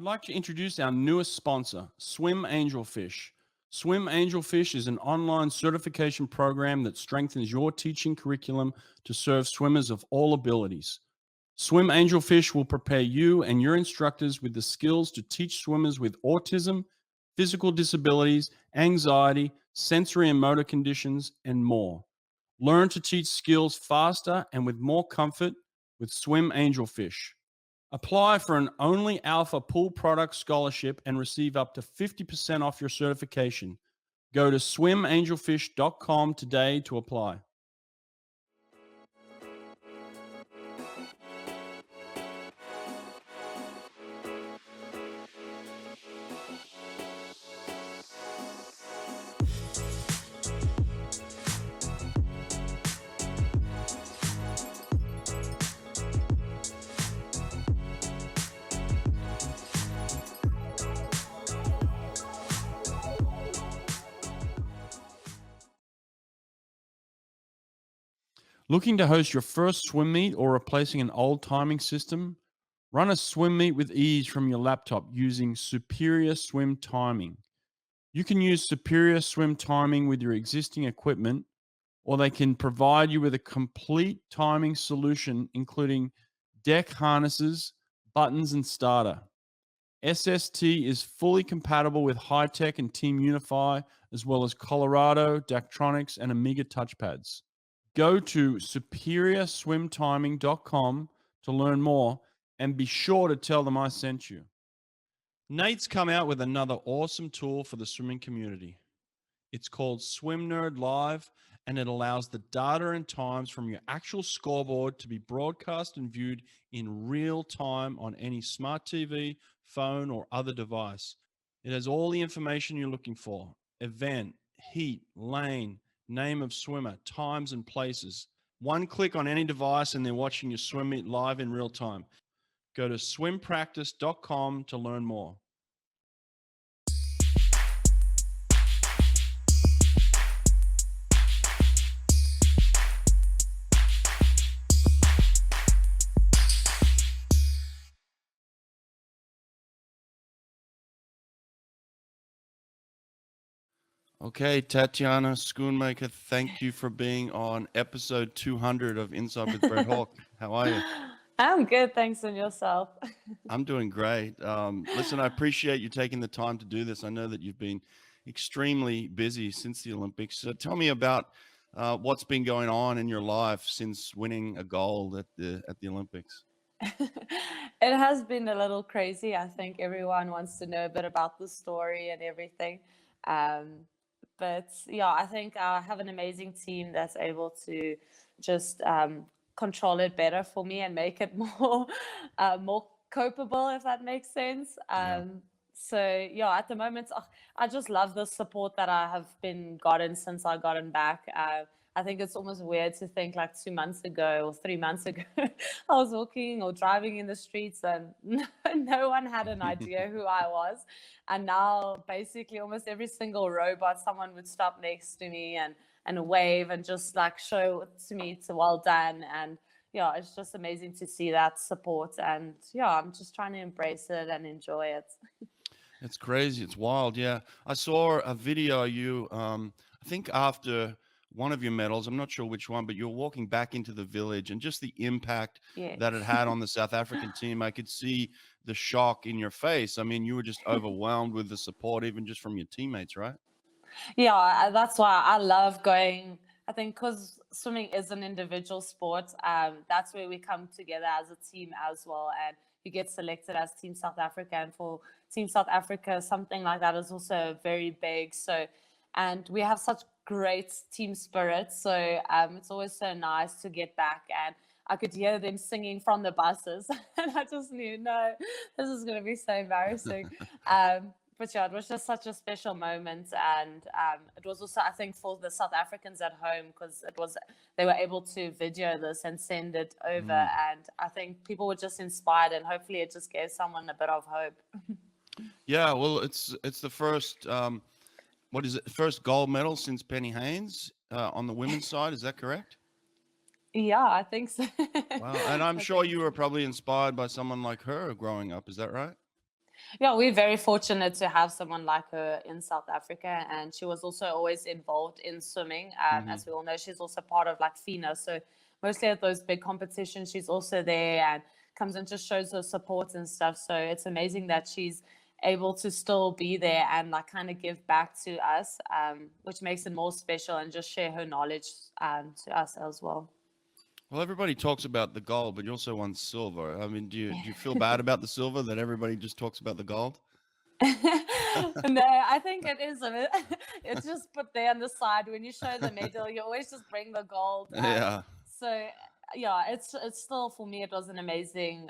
I'd like to introduce our newest sponsor, Swim Angelfish. Swim Angelfish is an online certification program that strengthens your teaching curriculum to serve swimmers of all abilities. Swim Angelfish will prepare you and your instructors with the skills to teach swimmers with autism, physical disabilities, anxiety, sensory and motor conditions, and more. Learn to teach skills faster and with more comfort with Swim Angelfish. Apply for an Only Alpha Pool Product Scholarship and receive up to 50% off your certification. Go to swimangelfish.com today to apply. Looking to host your first swim meet or replacing an old timing system? Run a swim meet with ease from your laptop using Superior Swim Timing. You can use Superior Swim Timing with your existing equipment, or they can provide you with a complete timing solution, including deck harnesses, buttons, and starter. SST is fully compatible with Hy-Tek and Team Unify, as well as Colorado, Daktronics, and Amiga touchpads. Go to superiorswimtiming.com to learn more and be sure to tell them I sent you. Nate's come out with another awesome tool for the swimming community. It's called Swim Nerd Live, and it allows the data and times from your actual scoreboard to be broadcast and viewed in real time on any smart TV, phone, or other device. It has all the information you're looking for: event, heat, lane, name of swimmer, times, and places. One click on any device and they're watching your swim meet live in real time. Go to swimpractice.com to learn more. Okay, Tatjana Schoenmaker, thank you for being on episode 200 of Inside with Brett Hawke. How are you? I'm good, thanks, and yourself. I'm doing great. Listen, I appreciate you taking the time to do this. I know that you've been extremely busy since the Olympics. So tell me about what's been going on in your life since winning a gold at the Olympics. It has been a little crazy. I think everyone wants to know a bit about the story and everything. Um, but yeah, I think I have an amazing team that's able to just control it better for me and make it more copeable, if that makes sense. Yeah. So yeah, at the moment, I just love the support that I have been gotten since I gotten back. I think it's almost weird to think like 2 months ago or 3 months ago, I was walking or driving in the streets and no one had an idea who I was. And now basically almost every single robot, someone would stop next to me and wave and just like show to me it's well done. And yeah, it's just amazing to see that support. And yeah, I'm just trying to embrace it and enjoy it. It's crazy. It's wild. Yeah. I saw a video of you, I think after one of your medals, I'm not sure which one, but you're walking back into the village and just the impact Yeah. that it had on the South African team. I could see the shock in your face. I mean, you were just overwhelmed with the support, even just from your teammates, right? Yeah, that's why I love going. I think because swimming is an individual sport, that's where we come together as a team as well. And you get selected as Team South Africa. And for Team South Africa, something like that is also very big. So, and we have such great team spirit. So it's always so nice to get back. And I could hear them singing from the buses. And I just knew, no, this is going to be so embarrassing. But yeah, it was just such a special moment, and it was also, I think, for the South Africans at home, because they were able to video this and send it over, and I think people were just inspired, and hopefully it just gave someone a bit of hope. Yeah. Well, it's the first, what is it? First gold medal since Penny Heyns on the women's side. Is that correct? Yeah, I think so. Wow. And I'm I sure think you so. were probably inspired by someone like her growing up. Is that right? Yeah, we're very fortunate to have someone like her in South Africa, and she was also always involved in swimming. Hmm. As we all know, she's also part of like FINA, so mostly at those big competitions, she's also there and comes and just shows her support and stuff. So it's amazing that she's able to still be there and like kind of give back to us, which makes it more special and just share her knowledge to us as well. Well, everybody talks about the gold, but you also won silver. I mean, do you feel bad about the silver that everybody just talks about the gold? No, I think it is a bit, it's just put there on the side. When you show the medal, you always just bring the gold. Yeah. So yeah, it's still, for me, it was an amazing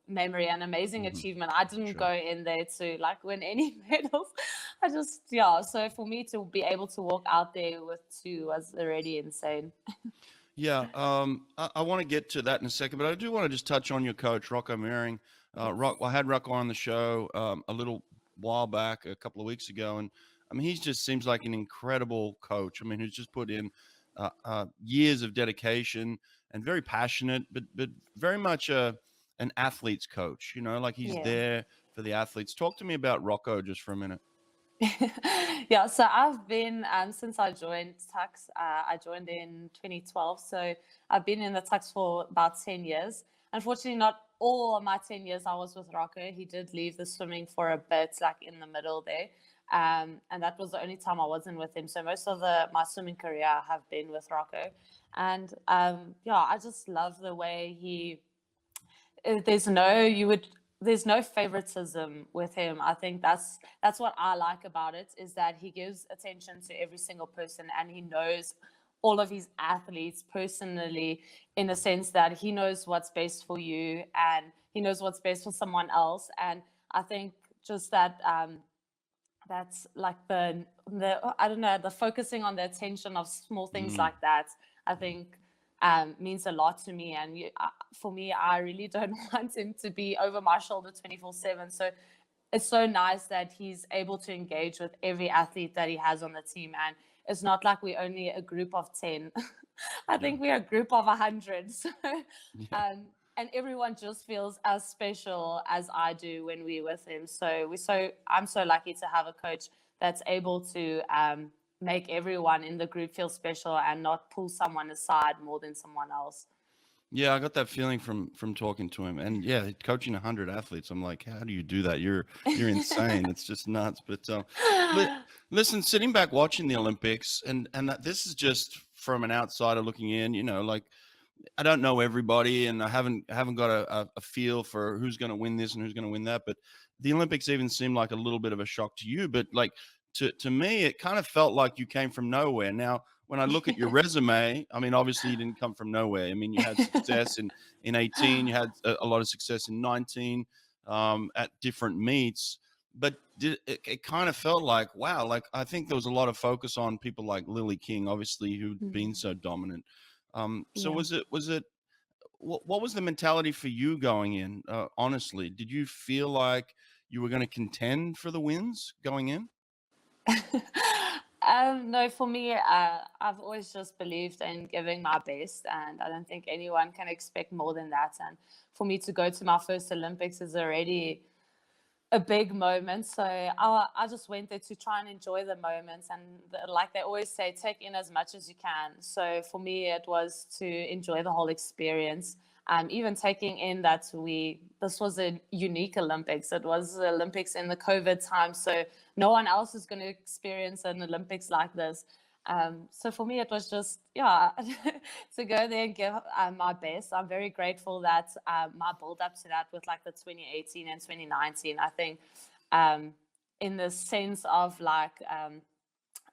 memory and amazing Hmm. achievement. I didn't Sure. go in there to like win any medals. I just, yeah. So for me to be able to walk out there with two was already insane. Yeah, I want to get to that in a second, but I do want to just touch on your coach, Rocco Meiring. I had Rocco on the show a little while back, a couple of weeks ago, and I mean, he just seems like an incredible coach. I mean, who's just put in years of dedication and very passionate, but very much an athlete's coach. You know, like he's Yeah. there for the athletes. Talk to me about Rocco just for a minute. Yeah, so I've been since I joined Tux. I joined in 2012, so I've been in the Tux for about 10 years. Unfortunately, not all of my 10 years I was with Rocco. He did leave the swimming for a bit, like in the middle there, and that was the only time I wasn't with him. So most of my swimming career have been with Rocco, and yeah, I just love the way he there's no you would there's no favoritism with him. I think that's what I like about it, is that he gives attention to every single person, and he knows all of his athletes personally, in a sense that he knows what's best for you and he knows what's best for someone else. And I think just that that's like the I don't know, the focusing on the attention of small things Mm, like that, I think means a lot to me. And for me, I really don't want him to be over my shoulder 24/7. So it's so nice that he's able to engage with every athlete that he has on the team, and it's not like we're only a group of 10. I yeah, think we're a group of 100. So yeah. um, and everyone just feels as special as I do when we're with him. So I'm so lucky to have a coach that's able to make everyone in the group feel special and not pull someone aside more than someone else. Yeah, I got that feeling from talking to him, and yeah, coaching 100 athletes. I'm like, how do you do that? You're insane. It's just nuts. But li- listen, sitting back watching the Olympics, and this is just from an outsider looking in. You know, like I don't know everybody, and I haven't got a feel for who's going to win this and who's going to win that. But the Olympics even seemed like a little bit of a shock to you. But like to me, it kind of felt like you came from nowhere. Now, when I look at your resume, I mean, obviously you didn't come from nowhere. I mean, you had success in 18, you had a lot of success in 19 at different meets. But it kind of felt like, wow, like I think there was a lot of focus on people like Lily King, obviously, who'd been Mhm. so dominant. So Yeah. was it what was the mentality for you going in? Honestly, did you feel like you were going to contend for the wins going in? No, for me, I've always just believed in giving my best, and I don't think anyone can expect more than that. And for me to go to my first Olympics is already a big moment. So I just went there to try and enjoy the moments. And like they always say, take in as much as you can. So for me, it was to enjoy the whole experience. Even taking in that this was a unique Olympics. It was the Olympics in the COVID time. So no one else is going to experience an Olympics like this. So for me, it was just, yeah, to go there and give my best. I'm very grateful that my build up to that with like the 2018 and 2019, I think um, in the sense of like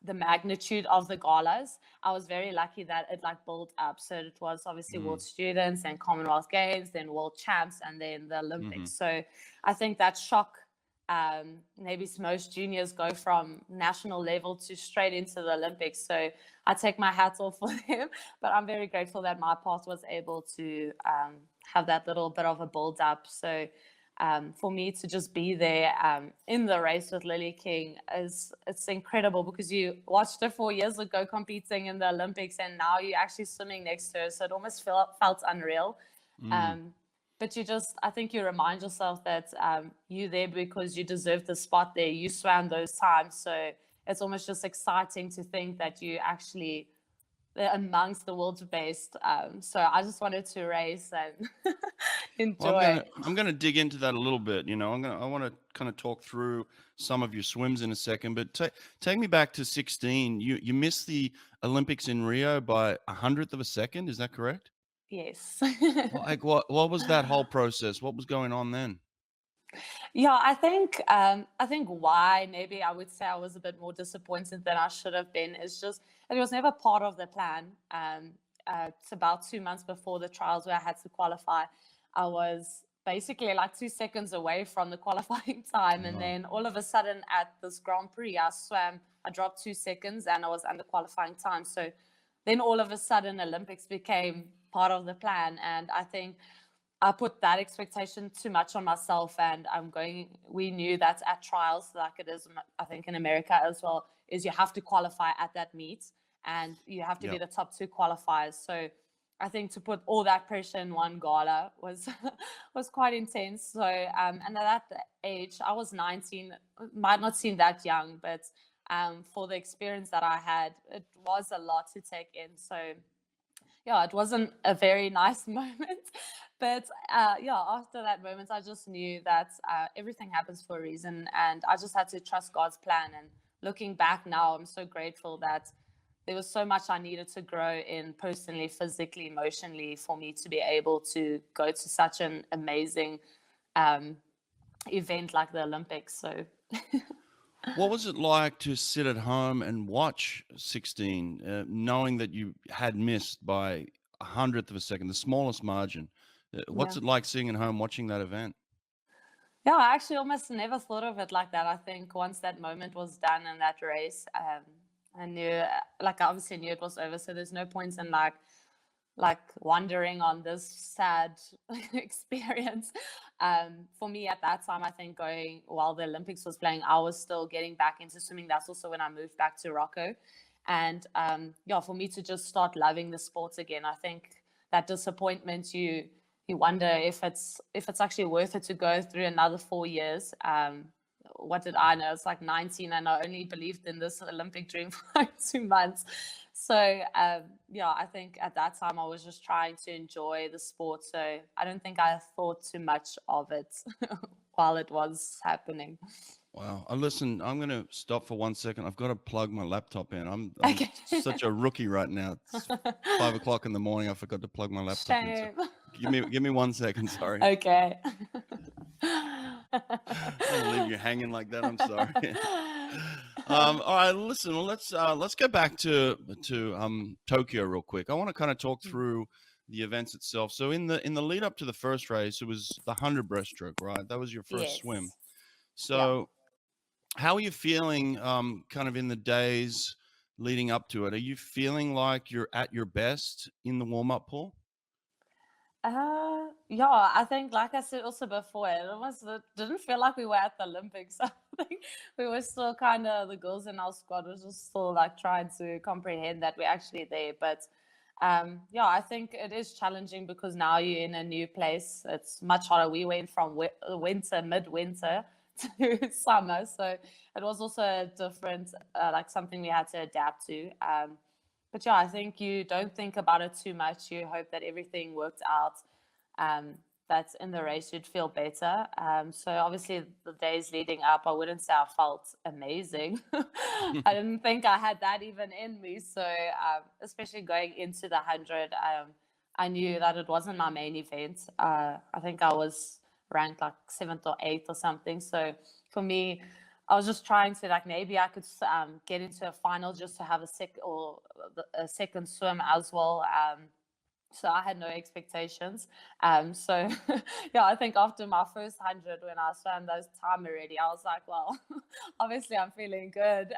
the magnitude of the galas, I was very lucky that it like built up. So it was obviously World Mm, Students and Commonwealth Games, then World Champs, and then the hmm. Olympics. So I think that shock, maybe most juniors go from national level to straight into the Olympics. So I take my hat off for them, but I'm very grateful that my part was able to have that little bit of a build up. So for me to just be there in the race with Lily King it's incredible, because you watched her 4 years ago competing in the Olympics, and now you're actually swimming next to her. So it almost felt unreal. Mm. Um, but I think you remind yourself that you're there because you deserve the spot there. You swam those times. So it's almost just exciting to think that you actually amongst the world's best. So I just wanted to race and Well, enjoy. I'm gonna dig into that a little bit. You know, I want to kind of talk through some of your swims in a second, but take me back to 16. You missed the Olympics in Rio by 100th of a second. Is that correct? Yes. Like what was that whole process? What was going on then? Yeah, I think why maybe I would say I was a bit more disappointed than I should have been is just it was never part of the plan. It's about 2 months before the trials where I had to qualify. I was basically like 2 seconds away from the qualifying time, and Oh, then all of a sudden at this Grand Prix, I dropped 2 seconds, and I was under qualifying time. So then all of a sudden, Olympics became part of the plan, and I think I put that expectation too much on myself, and we knew that at trials, like it is, I think in America as well, is you have to qualify at that meet and you have to yeah. be the top two qualifiers. So I think to put all that pressure in one gala was, was quite intense. So, and at that age, I was 19, might not seem that young, but for the experience that I had, it was a lot to take in. So yeah, it wasn't a very nice moment. But yeah, after that moment, I just knew that everything happens for a reason. And I just had to trust God's plan. And looking back now, I'm so grateful that there was so much I needed to grow in personally, physically, emotionally for me to be able to go to such an amazing um, event like the Olympics. So What was it like to sit at home and watch 16, knowing that you had missed by 100th of a second, the smallest margin? What's yeah. it like sitting at home watching that event? Yeah, I actually almost never thought of it like that. I think once that moment was done in that race, I knew, like, I obviously knew it was over. So there's no point in like wandering on this sad experience. For me at that time, I think going while the Olympics was playing, I was still getting back into swimming. That's also when I moved back to Rocco, and yeah, for me to just start loving the sport again. I think that disappointment you wonder if it's actually worth it to go through another 4 years. What did I know? It's like 19, and I only believed in this Olympic dream for like 2 months. So yeah, I think at that time I was just trying to enjoy the sport. So I don't think I thought too much of it while it was happening. Wow. Listen, I'm going to stop for 1 second. I've got to plug my laptop in. I'm Okay. such a rookie right now. It's 5 o'clock in the morning. I forgot to plug my laptop in. So Shame. give me 1 second. Sorry. Okay. I'm going to leave you hanging like that. I'm sorry. All right, listen, well, let's go back to Tokyo real quick. I want to kind of talk through the events itself. So in the lead up to the first race, it was the 100 breaststroke, right? That was your first swim. Yes. Yeah. So how are you feeling kind of in the days leading up to it? Are you feeling like you're at your best in the warm-up pool? Yeah, I think, like I said also before, it didn't feel like we were at the Olympics. I think we were still kind of, the girls in our squad was just still like trying to comprehend that we're actually there. But yeah, I think it is challenging because now you're in a new place. It's much harder. We went from winter, midwinter to summer. So it was also a different, like something we had to adapt to. But yeah, I think you don't think about it too much. You hope that everything worked out, that in the race you'd feel better. So obviously the days leading up, I wouldn't say I felt amazing. I didn't think I had that even in me. So especially going into the 100, I knew that it wasn't my main event. I think I was ranked like seventh or eighth or something. So for me, I was just trying to, like, maybe I could get into a final just to have a second swim as well. So I had no expectations. So yeah, I think after my first 100, when I swam those time already, I was like, well, obviously I'm feeling good.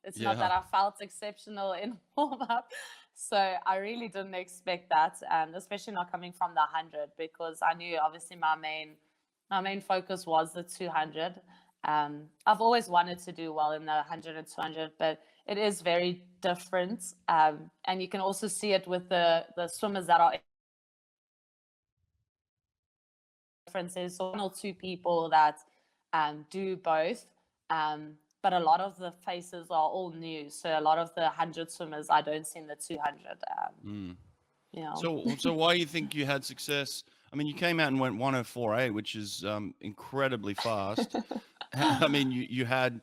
It's not Yeah. that I felt exceptional in warm up. So I really didn't expect that, especially not coming from the 100, because I knew obviously my main focus was the 200. I've always wanted to do well in the 100 and 200, but it is very different. And you can also see it with the swimmers that are difference. There's one or two people that do both, but a lot of the faces are all new. So a lot of the 100 swimmers I don't see in the 200. You know. So why do you think you had success? I mean, you came out and went 104.8, which is incredibly fast. I mean, you had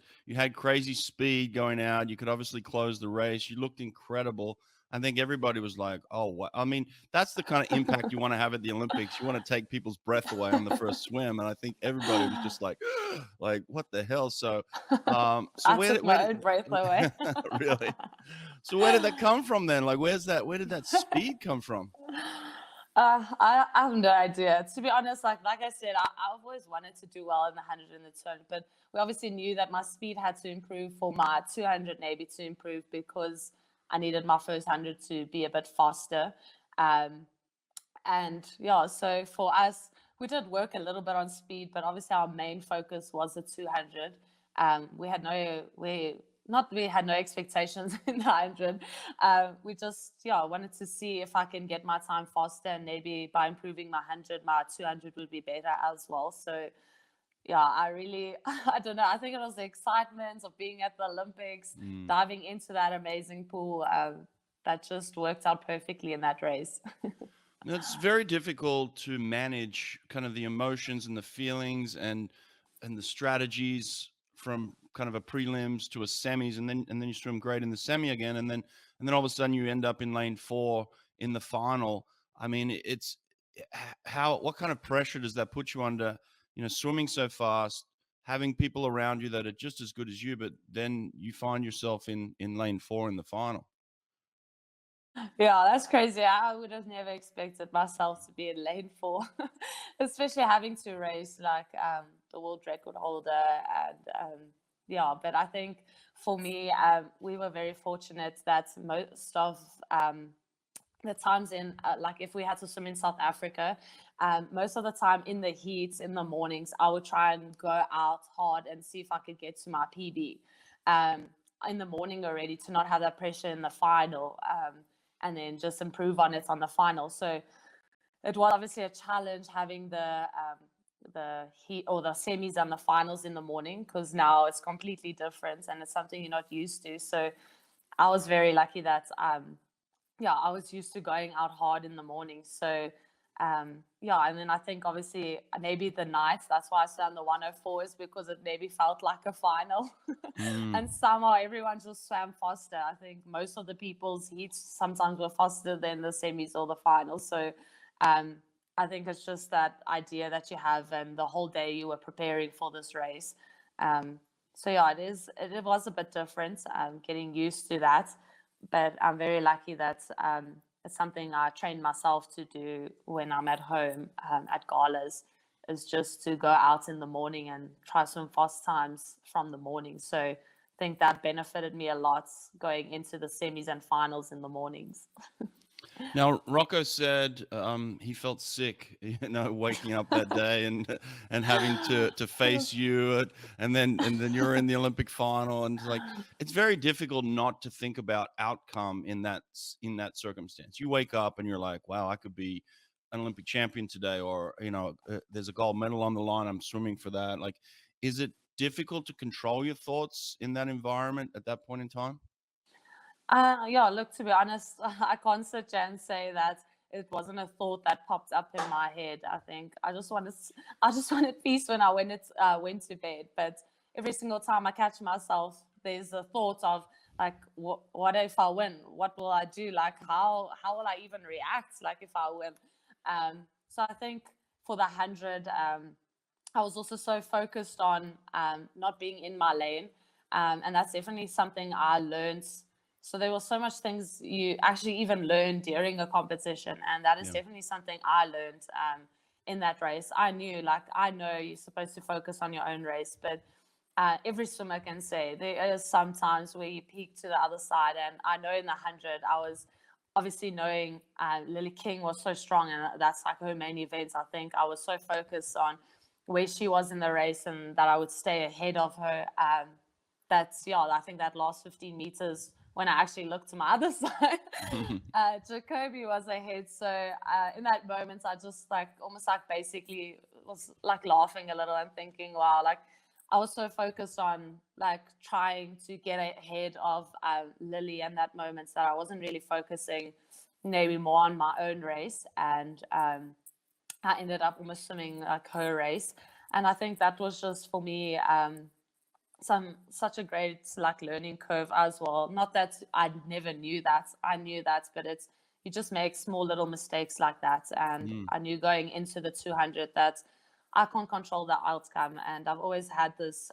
crazy speed going out. You could obviously close the race. You looked incredible. I think everybody was like, "Oh, what?" I mean, that's the kind of impact you want to have at the Olympics. You want to take people's breath away on the first swim, and I think everybody was just like, like, "What the hell?" So, I where took where my did own breath away. really? So where did that come from then? Like, where did that speed come from? I have no idea. To be honest, like I said, I've always wanted to do well in the 100 and the 200, but we obviously knew that my speed had to improve for my 200 maybe to improve because I needed my first 100 to be a bit faster. And yeah, so for us, we did work a little bit on speed, but obviously our main focus was the 200. We had no expectations in the 100. We just wanted to see if I can get my time faster, and maybe by improving my 100, my 200 would be better as well. So yeah, I really, I don't know. I think it was the excitement of being at the Olympics, diving into that amazing pool, that just worked out perfectly in that race. It's very difficult to manage kind of the emotions and the feelings and the strategies from kind of a prelims to a semis, and then you swim great in the semi again, and then all of a sudden you end up in lane 4 in the final. I mean, it's what kind of pressure does that put you under? You know, swimming so fast, having people around you that are just as good as you, but then you find yourself in lane 4 in the final. Yeah, that's crazy. I would have never expected myself to be in lane 4, especially having to race like the world record holder. And yeah, but I think for me, we were very fortunate that most of the times in like if we had to swim in South Africa, most of the time in the heats in the mornings, I would try and go out hard and see if I could get to my PB in the morning already, to not have that pressure in the final, and then just improve on it on the final. So it was obviously a challenge having the heat or the semis and the finals in the morning, because now it's completely different and it's something you're not used to. So I was very lucky that I was used to going out hard in the morning. So and then I think obviously maybe the nights, that's why I swam the 104, is because it maybe felt like a final. And somehow everyone just swam faster. I think most of the people's heats sometimes were faster than the semis or the finals. So I think it's just that idea that you have, and the whole day you were preparing for this race. So yeah, it was a bit different, getting used to that. But I'm very lucky that it's something I train myself to do when I'm at home at galas, is just to go out in the morning and try some fast times from the morning. So I think that benefited me a lot going into the semis and finals in the mornings. Now, Rocco said he felt sick, you know, waking up that day and having to face you, and then you're in the Olympic final, and it's very difficult not to think about outcome in that circumstance. You wake up and you're like, wow, I could be an Olympic champion today, or you know, there's a gold medal on the line. I'm swimming for that. Like, is it difficult to control your thoughts in that environment at that point in time? Look, to be honest, I can't sit here and say that it wasn't a thought that popped up in my head. I think I just wanted peace when I went to bed. But every single time I catch myself, there's a thought of like, what if I win? What will I do? Like, how will I even react? Like, if I win? So I think for the 100, I was also so focused on not being in my lane, and that's definitely something I learned. So there were so much things you actually even learn during a competition, and that is definitely something I learned in that race. I know you're supposed to focus on your own race, but every swimmer can say there is some times where you peak to the other side. And I know in the 100, I was obviously knowing Lily King was so strong, and that's like her main event. I think I was so focused on where she was in the race and that I would stay ahead of her. I think that last 15 meters, when I actually looked to my other side, Jacoby was ahead. So in that moment, I just almost basically was like laughing a little and thinking, wow, like I was so focused on like trying to get ahead of Lily in that moment that I wasn't really focusing maybe more on my own race. And I ended up almost swimming like her race. And I think that was just for me such a great like learning curve as well. Not that I never knew that, I knew that, but it's, you just make small little mistakes like that. And I knew going into the 200 that I can't control the outcome. And I've always had this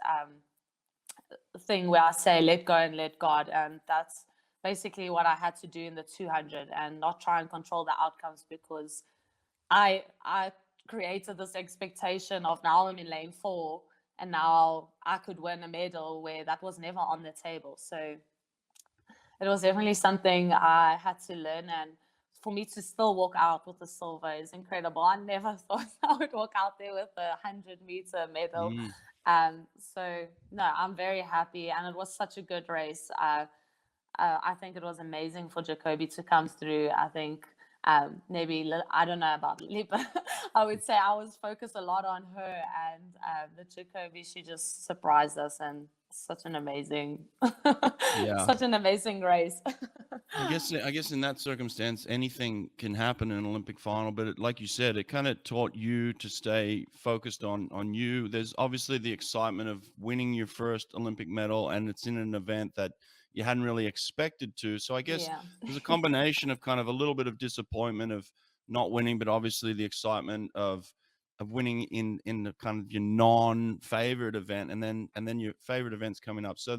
thing where I say, let go and let God. And that's basically what I had to do in the 200, and not try and control the outcomes, because I created this expectation of now I'm in lane 4 and now I could win a medal, where that was never on the table. So it was definitely something I had to learn. And for me to still walk out with the silver is incredible. I never thought I would walk out there with a 100-meter medal. So no, I'm very happy, and it was such a good race. I think it was amazing for Jacoby to come through. I think maybe, I don't know about Lily, but I would say I was focused a lot on her, and the Jacoby, she just surprised us, and such an amazing, Yeah. such an amazing race. I guess in that circumstance, anything can happen in an Olympic final. But like you said, it kind of taught you to stay focused on you. There's obviously the excitement of winning your first Olympic medal, and it's in an event that you hadn't really expected to. So I guess Yeah. there's a combination of kind of a little bit of disappointment of not winning, but obviously the excitement of winning in the kind of your non-favorite event, and then your favorite events coming up. So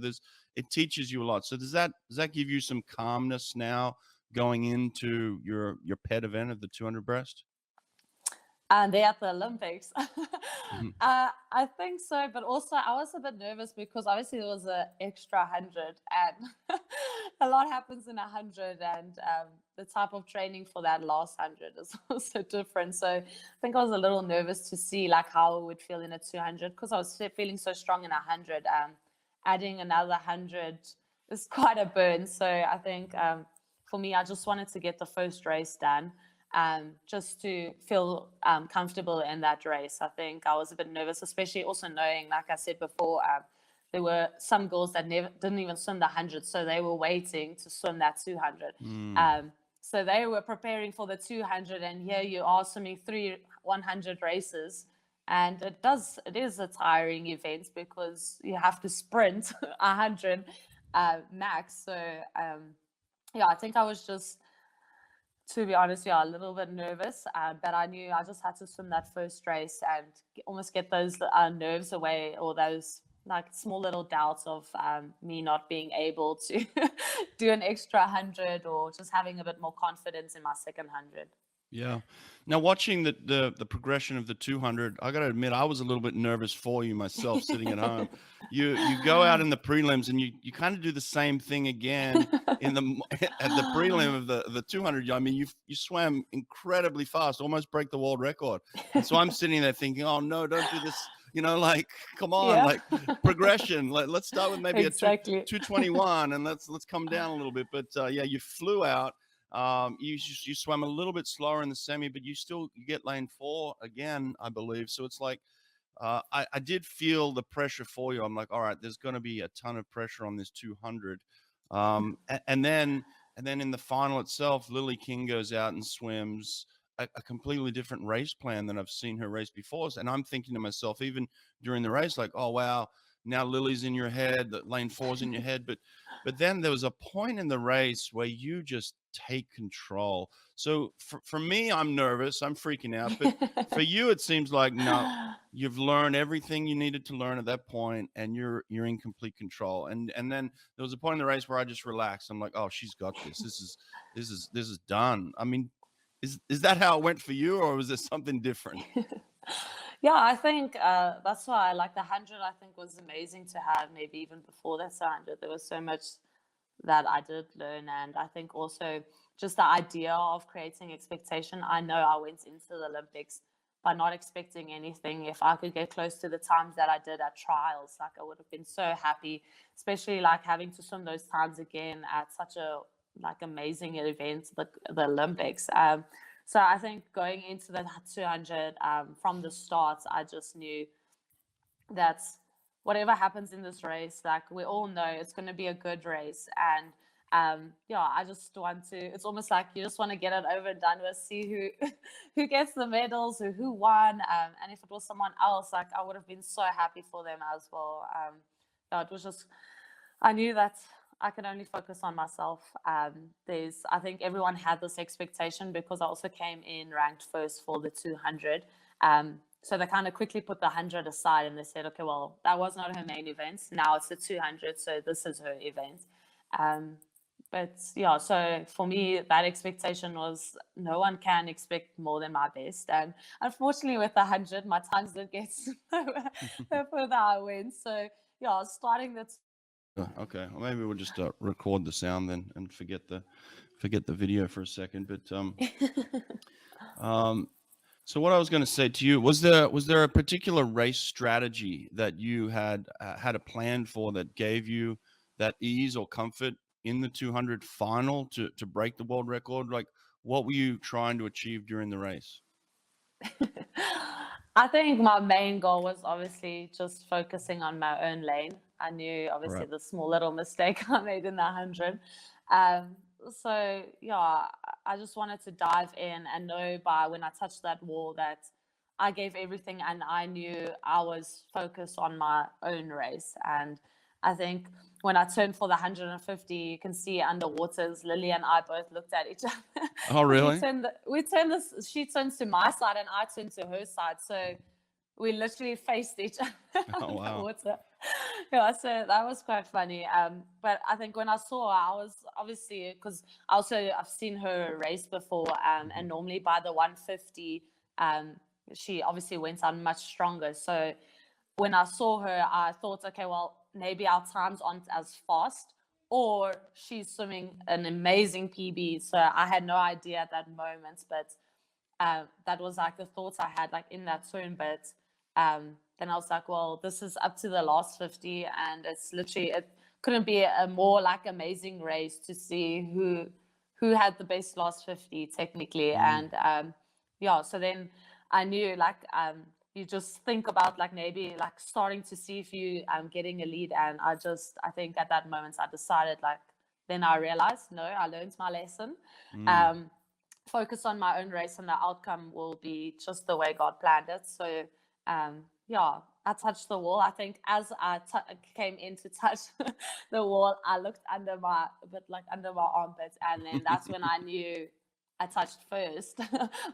it teaches you a lot. So does that give you some calmness now going into your pet event of the 200 breast? And they're at the Olympics. Mhm. I think so, but also I was a bit nervous because obviously there was an extra 100, and a lot happens in 100, and the type of training for that last 100 is also different. So I think I was a little nervous to see like how it would feel in a 200, because I was feeling so strong in 100. Adding another 100 is quite a burn. So I think for me, I just wanted to get the first race done. Just to feel comfortable in that race. I think I was a bit nervous, especially also knowing, like I said before, there were some girls that didn't even swim the 100, so they were waiting to swim that 200. So they were preparing for the 200, and here you are swimming 100 races. And it is a tiring event, because you have to sprint 100 max. So yeah, I think I was just, to be honest, yeah, a little bit nervous, but I knew I just had to swim that first race and almost get those nerves away, or those like small little doubts of me not being able to do an extra 100, or just having a bit more confidence in my second 100. Yeah. Now watching the progression of the 200, I got to admit I was a little bit nervous for you myself sitting at home. You go out in the prelims and you kind of do the same thing again in the at the prelim of the 200. I mean, you swam incredibly fast, almost break the world record. And so I'm sitting there thinking, "Oh no, don't do this." Like, come on, Yeah. like progression. Let's start with maybe Exactly. a 221 and let's come down a little bit. But yeah, you flew out. You swam a little bit slower in the semi, but you get lane 4 again, I believe. So it's like I did feel the pressure for you. I'm like, all right, there's going to be a ton of pressure on this 200. And then in the final itself, Lily King goes out and swims a completely different race plan than I've seen her race before. And I'm thinking to myself, even during the race, like, oh wow, now Lily's in your head, that lane 4's in your head. But then there was a point in the race where you just take control. So for me, I'm nervous, I'm freaking out. But for you, it seems like no, you've learned everything you needed to learn at that point, and you're in complete control. And then there was a point in the race where I just relaxed. I'm like, oh, she's got this. This is done. I mean, is that how it went for you, or was there something different? Yeah, I think that's why, like, the 100, I think, was amazing to have. Maybe even before that 100, there was so much that I did learn. And I think also just the idea of creating expectation. I know I went into the Olympics by not expecting anything. If I could get close to the times that I did at trials, like, I would have been so happy, especially like having to swim those times again at such a like amazing event, the Olympics. So I think going into the 200 from the start, I just knew that whatever happens in this race, like we all know it's going to be a good race. And yeah, I just want to, it's almost like you just want to get it over and done with, see who who gets the medals, who won. And if it was someone else, like I would have been so happy for them as well. Yeah, it was just, I knew that I could only focus on myself. I think everyone had this expectation because I also came in ranked first for the 200. So they kind of quickly put the 100 aside and they said, okay, well, that was not her main event. Now it's the 200, so this is her event. But yeah, so for me, that expectation was no one can expect more than my best. And unfortunately, with the 100, my times did get slower the further I went. So yeah, starting the Okay, well, maybe we'll just record the sound then and forget the video for a second. But so what I was going to say to you, was there a particular race strategy that you had a plan for that gave you that ease or comfort in the 200 final to break the world record? Like, what were you trying to achieve during the race? I think my main goal was obviously just focusing on my own lane. I knew obviously Right. the small little mistake I made in the 100. So yeah, I just wanted to dive in and know by when I touched that wall that I gave everything and I knew I was focused on my own race. And I think when I turned for the 150, you can see underwaters, Lily and I both looked at each other. Oh, really? She turned to my side and I turned to her side. So we literally faced each other Oh, wow. underwater. Yeah, so that was quite funny. But I think when I saw her, I was obviously, because I've seen her race before, and normally by the 150, she obviously went on much stronger. So when I saw her, I thought, okay, well, maybe our times aren't as fast, or she's swimming an amazing PB. So I had no idea at that moment, but that was like the thoughts I had like in that turn. But then I was like, well, this is up to the last 50, and it's literally, it couldn't be a more like amazing race to see who had the best last 50 technically. And yeah, so then I knew like you just think about like maybe like starting to see if you getting a lead. And I think at that moment I decided, like, then I realized, no, I learned my lesson. Focus on my own race and the outcome will be just the way God planned it. So yeah, I touched the wall. I think as I came in to touch the wall, I looked under my armpit, and then that's when I knew I touched first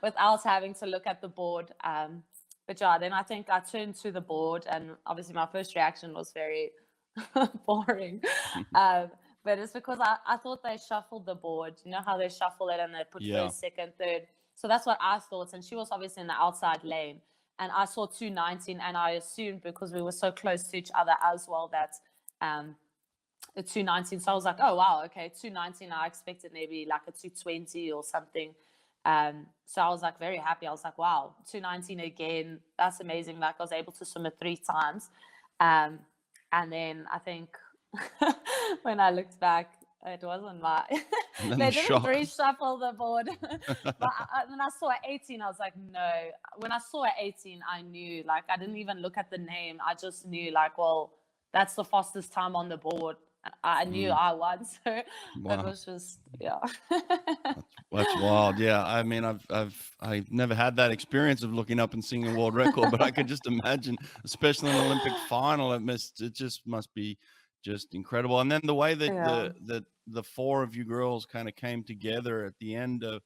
without having to look at the board. But yeah, then I think I turned to the board, and obviously my first reaction was very boring. But it's because I thought they shuffled the board. You know how they shuffle it and they put first, second, third. So that's what I thought. And she was obviously in the outside lane. And I saw 219, and I assumed because we were so close to each other as well that a 219. So I was like, oh, wow, okay, 219. I expected maybe like a 220 or something. So I was like very happy. I was like, wow, 219 again. That's amazing. Like I was able to swim it 3 times. And then I think when I looked back, it wasn't my. They didn't reshuffle the board. But when I saw 18, I was like, no. When I saw 18, I knew. Like I didn't even look at the name. I just knew. Like, well, that's the fastest time on the board. I knew I won. So Wow. it was just yeah. That's wild. Yeah, I mean, I've never had that experience of looking up and seeing a world record, but I could just imagine, especially in an Olympic final, it just must be just incredible. And then the way that the 4 of you girls kind of came together at the end of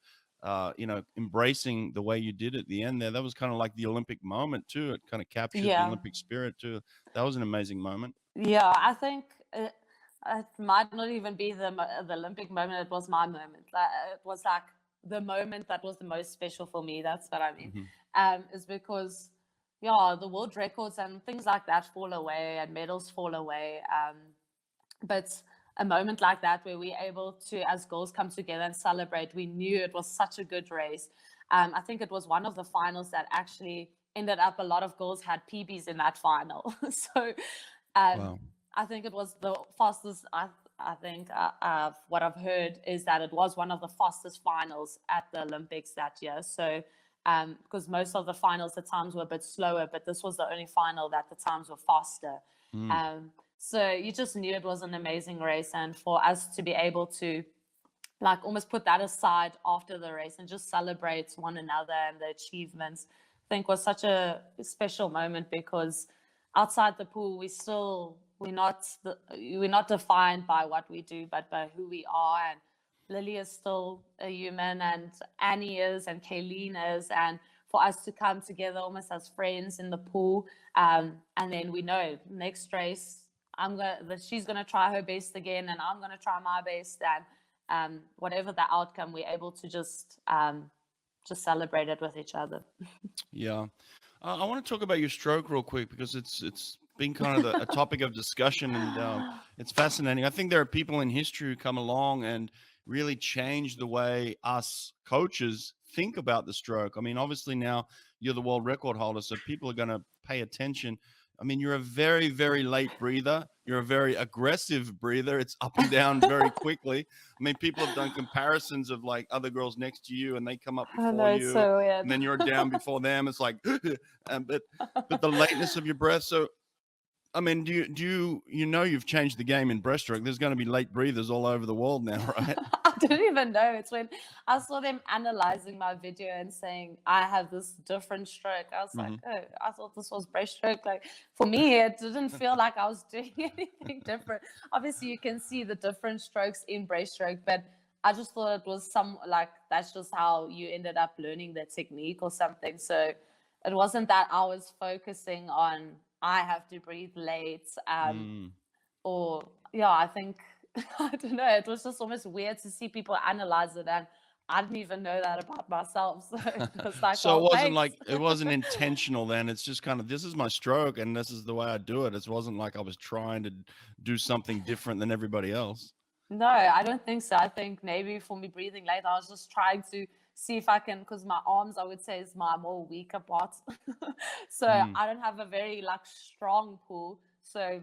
embracing the way you did at the end there, that was kind of like the Olympic moment too. It kind of captured the Olympic spirit too. That was an amazing moment. Yeah, I think it might not even be the Olympic moment. It was my moment. It was like the moment that was the most special for me. That's what I mean. Is because the world records and things like that fall away and medals fall away. But a moment like that where we're able to, as girls, come together and celebrate, we knew it was such a good race. I think it was one of the finals that actually ended up a lot of girls had PBs in that final. So Wow. I think it was the fastest. I think what I've heard is that it was one of the fastest finals at the Olympics that year. So because most of the finals, the times were a bit slower, but this was the only final that the times were faster. So you just knew it was an amazing race, and for us to be able to like almost put that aside after the race and just celebrate one another and the achievements, I think was such a special moment, because outside the pool we're not defined by what we do, but by who we are. And Lily is still a human, and Annie is, and Kayleen is, and for us to come together almost as friends in the pool, and then we know next race she's gonna try her best again, and I'm gonna try my best, and whatever the outcome, we're able to just celebrate it with each other. Yeah. I want to talk about your stroke real quick, because it's been kind of a topic of discussion, and it's fascinating. I think there are people in history who come along and really change the way us coaches think about the stroke. I mean, obviously now you're the world record holder, so people are going to pay attention. I mean, you're a very, very late breather. You're a very aggressive breather. It's up and down very quickly. I mean, people have done comparisons of like other girls next to you, and they come up I know, before it's you, so weird. and then you're down before them. It's like, but the lateness of your breath. So, I mean, do you know you've changed the game in breaststroke? There's going to be late breathers all over the world now, right? I didn't even know. It's when I saw them analyzing my video and saying I have this different stroke. I was like, oh, I thought this was breaststroke. Like for me, it didn't feel like I was doing anything different. Obviously, you can see the different strokes in breaststroke, but I just thought it was that's just how you ended up learning the technique or something. So it wasn't that I was focusing on I have to breathe late, or I think I don't know. It was just almost weird to see people analyze it, and I didn't even know that about myself. So it was like, So oh, it wasn't thanks. like, it wasn't intentional then. It's just kind of, this is my stroke and this is the way I do it. It wasn't like I was trying to do something different than everybody else. No, I don't think so. I think maybe for me breathing late, I was just trying to see if I can, because my arms, I would say, is my more weaker part. So I don't have a very strong pull. So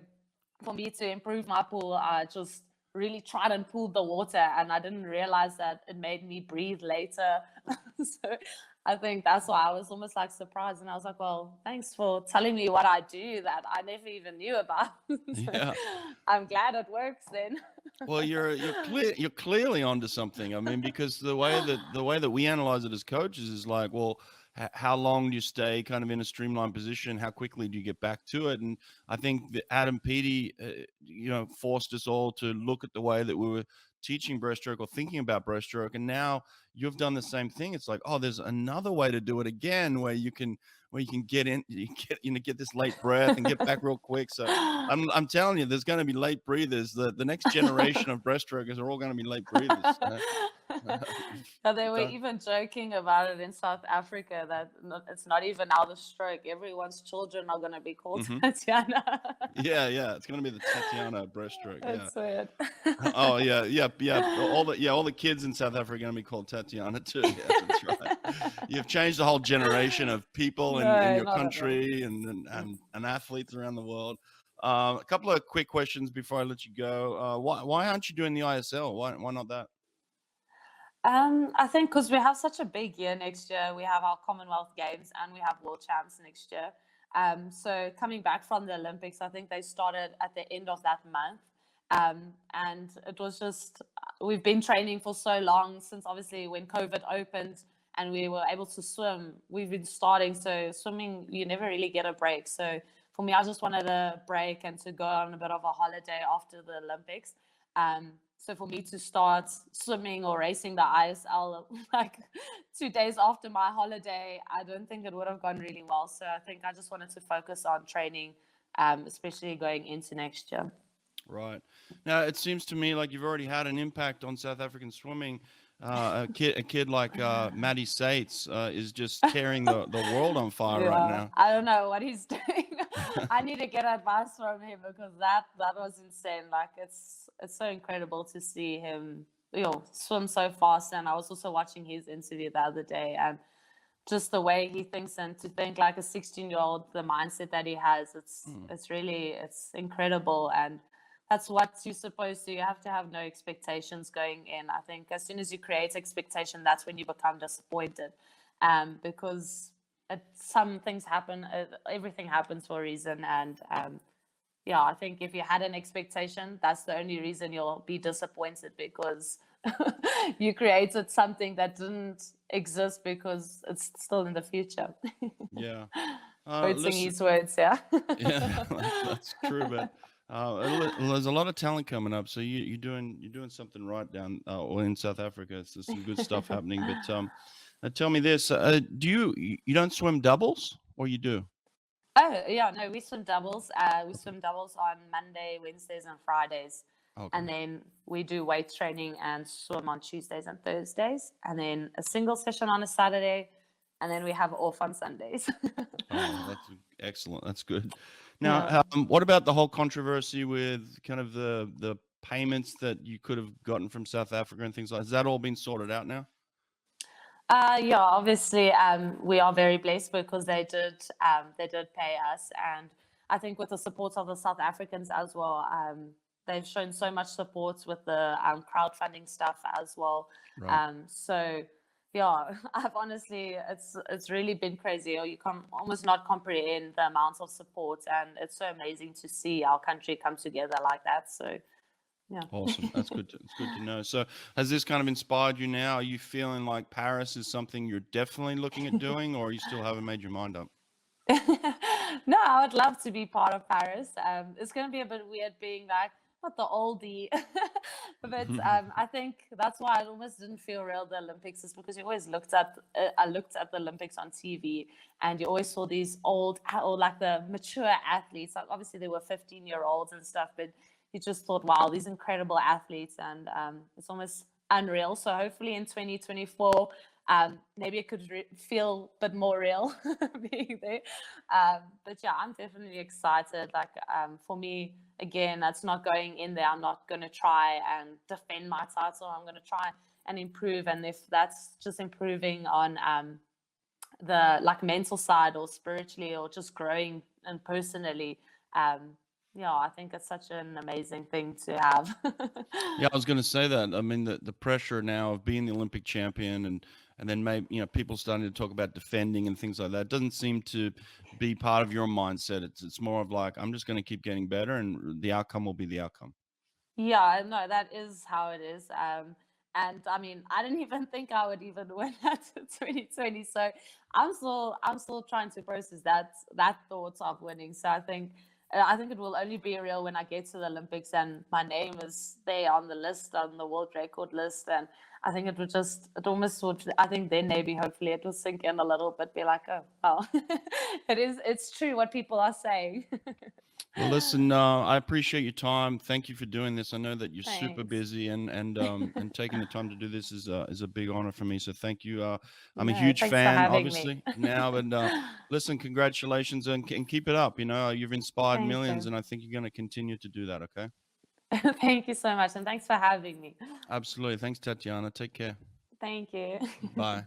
for me to improve my pull, I just really tried and pulled the water, and I didn't realize that it made me breathe later. So I think that's why I was almost like surprised, and I was like, well, thanks for telling me what I do that I never even knew about. So Yeah. I'm glad it works then. Well, you're clearly onto something. I mean, because the way that we analyze it as coaches is like, well, how long do you stay kind of in a streamlined position? How quickly do you get back to it? And I think that Adam Peaty, forced us all to look at the way that we were teaching breaststroke or thinking about breaststroke. And now you've done the same thing. It's like, oh, there's another way to do it again, where you can get in, get this late breath and get back real quick. So I'm telling you, there's going to be late breathers. The next generation of breaststrokers are all going to be late breathers. They were even joking about it in South Africa that it's not even now the stroke. Everyone's children are going to be called Tatjana. Yeah, it's going to be the Tatjana breaststroke. That's weird. Oh yeah. All the kids in South Africa are going to be called Tatjana too. Yeah, that's right. You've changed the whole generation of people in your country and athletes around the world. A couple of quick questions before I let you go. Why aren't you doing the ISL? Why not that? I think because we have such a big year next year. We have our Commonwealth Games and we have World Champs next year. So coming back from the Olympics, I think they started at the end of that month. And it was just, we've been training for so long since obviously when COVID opened and we were able to swim, we've been starting. So swimming, you never really get a break. So for me, I just wanted a break and to go on a bit of a holiday after the Olympics. So for me to start swimming or racing the ISL like 2 days after my holiday, I don't think it would have gone really well. So I think I just wanted to focus on training, especially going into next year. Right. Now, it seems to me like you've already had an impact on South African swimming. A kid like Maddie Sates is just tearing the world on fire right now. I don't know what he's doing. I need to get advice from him because that was insane. Like it's so incredible to see him swim so fast. And I was also watching his interview the other day, and just the way he thinks, and to think like a 16-year-old, the mindset that he has, it's really, it's incredible. And that's what you're supposed to. You have to have no expectations going in. I think as soon as you create expectation, that's when you become disappointed, because some things happen. Everything happens for a reason, and yeah, I think if you had an expectation, that's the only reason you'll be disappointed, because you created something that didn't exist because it's still in the future. Yeah. Quoting Listen, his words, yeah. yeah, that's true. But there's a lot of talent coming up. So you're doing something right down or in South Africa. There's some good stuff happening. But tell me this: you don't swim doubles, or you do? Oh, yeah, no, we swim doubles. We swim doubles on Monday, Wednesdays, and Fridays. Okay. And then we do weight training and swim on Tuesdays and Thursdays. And then a single session on a Saturday. And then we have off on Sundays. Oh, that's excellent. That's good. Yeah. Now, what about the whole controversy with kind of the payments that you could have gotten from South Africa and things like? Has that all been sorted out now? Yeah, obviously, we are very blessed because they did pay us, and I think with the support of the South Africans as well, they've shown so much support with the crowdfunding stuff as well. Right. So yeah, I've honestly, it's really been crazy. Or you can almost not comprehend the amount of support, and it's so amazing to see our country come together like that. So yeah. Awesome. That's good. It's good to know. So, has this kind of inspired you now? Are you feeling like Paris is something you're definitely looking at doing, or you still haven't made your mind up? No, I would love to be part of Paris. It's going to be a bit weird being like, what, the oldie. But I think that's why I almost didn't feel real the Olympics, is because you always I looked at the Olympics on TV, and you always saw these old, or like the mature athletes. Like obviously they were 15-year-olds and stuff, but you just thought, wow, these incredible athletes, and it's almost unreal. So hopefully in 2024, maybe it could feel a bit more real being there. But yeah, I'm definitely excited. Like for me, again, that's not going in there. I'm not going to try and defend my title. I'm going to try and improve. And if that's just improving on the like mental side or spiritually or just growing and personally, yeah, I think it's such an amazing thing to have. Yeah, I was going to say that. I mean, the pressure now of being the Olympic champion, and then maybe people starting to talk about defending and things like that doesn't seem to be part of your mindset. It's more of like, I'm just going to keep getting better, and the outcome will be the outcome. Yeah, no, that is how it is. And I mean, I didn't even think I would even win at 2020. So I'm still trying to process that thought of winning. So I think it will only be real when I get to the Olympics and my name is there on the list, on the world record list. And I think it almost would, I think then maybe hopefully it will sink in a little bit, be like, oh, well, it's true what people are saying. Well, listen, I appreciate your time. Thank you for doing this. I know that you're super Thanks. busy, and taking the time to do this is a big honor for me. So thank you. I'm a No, huge thanks for fan, having me. obviously now, and listen, congratulations, and keep it up. You've inspired Thank millions, you. and I think you're going to continue to do that. Okay. Thank you so much. And thanks for having me. Absolutely. Thanks, Tatjana. Take care. Thank you. Bye.